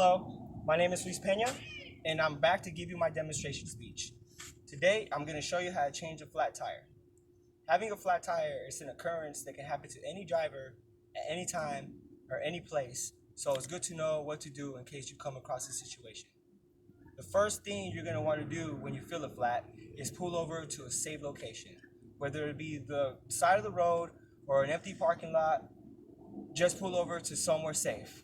Hello, my name is Luis Pena, and I'm back to give you my demonstration speech. Today, I'm going to show you how to change a flat tire. Having a flat tire is an occurrence that can happen to any driver at any time or any place, so it's good to know what to do in case you come across a situation. The first thing you're going to want to do when you feel a flat is pull over to a safe location. Whether it be the side of the road or an empty parking lot, just pull over to somewhere safe.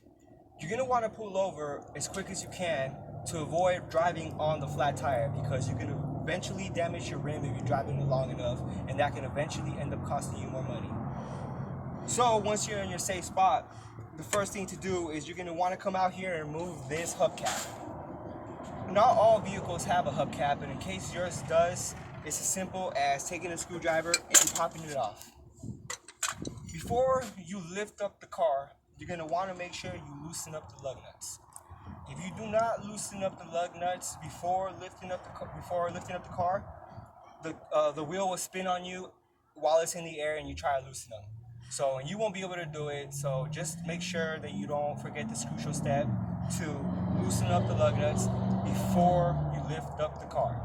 You're going to want to pull over as quick as you can to avoid driving on the flat tire, because you're going to eventually damage your rim if you're driving long enough, and that can eventually end up costing you more money. So once you're in your safe spot, the first thing to do is you're going to want to come out here and remove this hubcap. Not all vehicles have a hubcap, and in case yours does, it's as simple as taking a screwdriver and popping it off. Before you lift up the car, you're going to want to make sure you loosen up the lug nuts. If you do not loosen up the lug nuts before lifting up the car, the wheel will spin on you while it's in the air and you try to loosen them. So, and you won't be able to do it, so just make sure that you don't forget this crucial step to loosen up the lug nuts before you lift up the car.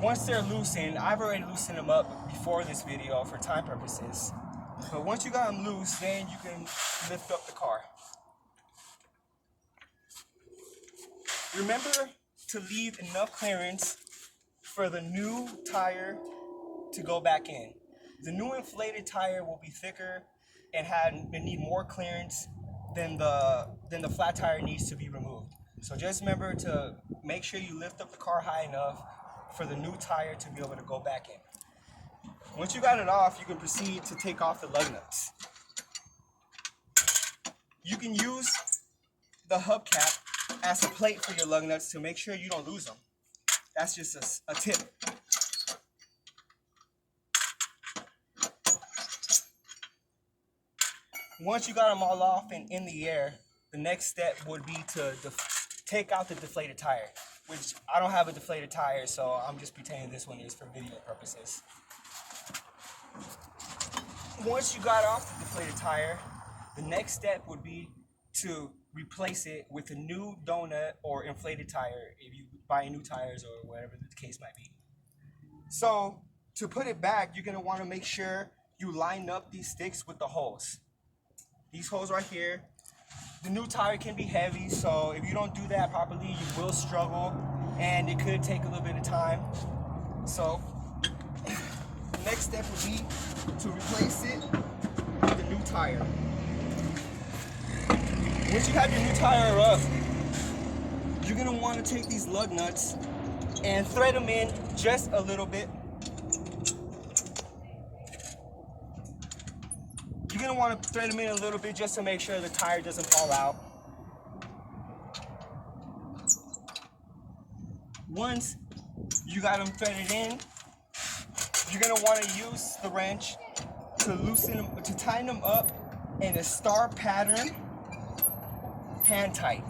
Once they're loosened, I've already loosened them up before this video for time purposes. But once you got them loose, then you can lift up the car. Remember to leave enough clearance for the new tire to go back in. The new inflated tire will be thicker and need more clearance than the flat tire needs to be removed. So just remember to make sure you lift up the car high enough for the new tire to be able to go back in. Once you got it off, you can proceed to take off the lug nuts. You can use the hubcap as a plate for your lug nuts to make sure you don't lose them. That's just a tip. Once you got them all off and in the air, the next step would be to take out the deflated tire, which I don't have a deflated tire, so I'm just pretending this one is for video purposes. Once you got off the deflated tire, the next step would be to replace it with a new donut or inflated tire if you buy new tires or whatever the case might be. So to put it back, you're going to want to make sure you line up these sticks with the holes. These holes right here. The new tire can be heavy, so if you don't do that properly, you will struggle and it could take a little bit of time. So the next step would be to replace it with the new tire. Once you have your new tire up, you're going to want to take these lug nuts and thread them in just a little bit. You're going to want to thread them in a little bit just to make sure the tire doesn't fall out. Once you got them threaded in, you're going to want to use the wrench to tighten them up in a star pattern, hand tight.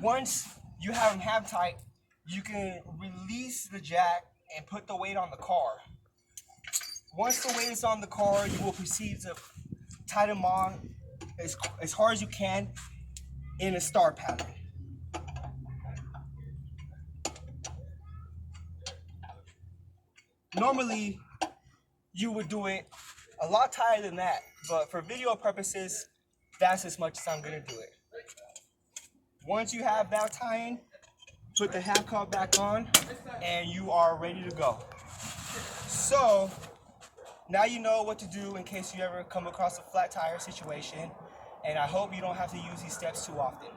Once you have them hand tight, you can release the jack and put the weight on the car. Once the weight is on the car, you will proceed to tighten them on as hard as you can in a star pattern. Normally, you would do it a lot tighter than that, but for video purposes, that's as much as I'm going to do it. Once you have that tying, put the half cup back on, and you are ready to go. So now you know what to do in case you ever come across a flat tire situation, and I hope you don't have to use these steps too often.